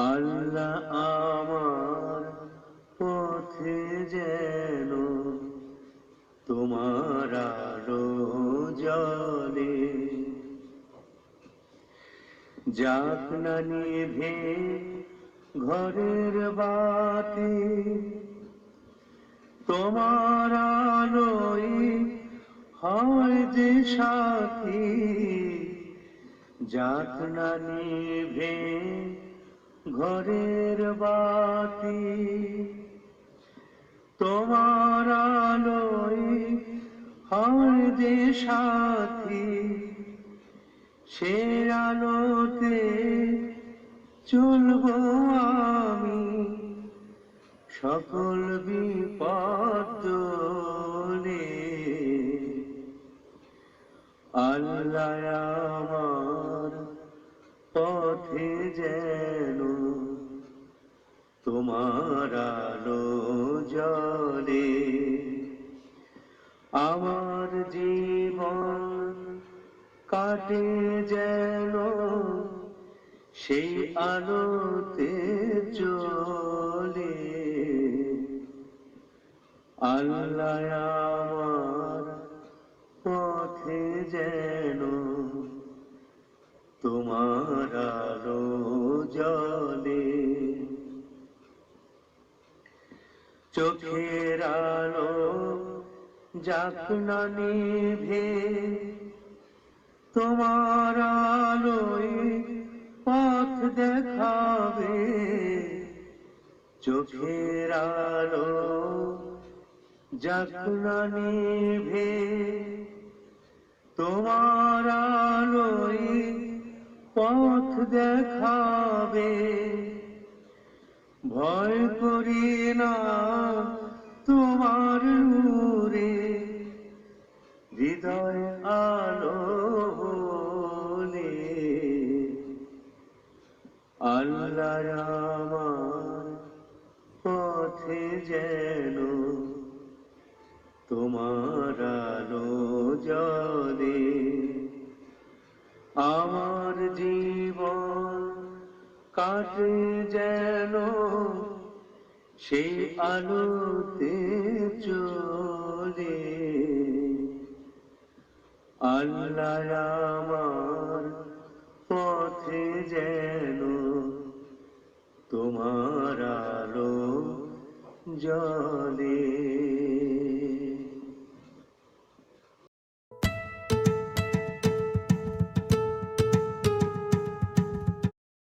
আল্লাহ আমার পথে যেন তোমার আলো জ্বলে, যাক না নিভে ঘরের বাতি, তোমার আলোই হয় যে সাথী। যাক না নিভে ঘরের বাতি, তোমার আলোই হয় যে সাথী। সে আলোতে চলবো আমি, সকল বিপদ দূরে। আল্লাহ আমার পথে যেন তোমার আলো জ্বলে, আমার জীবন কাটে যেন সেই আলোতে চলে। আল্লাহ আমার পথে যেন তোমার আলো জ্বলে, চোখের আলো যাক না নিভে, তোমার আলোয় পথ দেখাবে। চোখের আলো যাক না নিভে, তোমার আলোয় পথ দেখাবে। ভয় করি না তোমার নূরে, হৃদয় আলো বলে। আল্লাহ আমার পথে যেন তোমার আলো জ্বলে, আমার জীবন কাটে যেন সেই আলোতে চলে। আল্লাহ আমার পথে যেন তোমার আলো জ্বলে।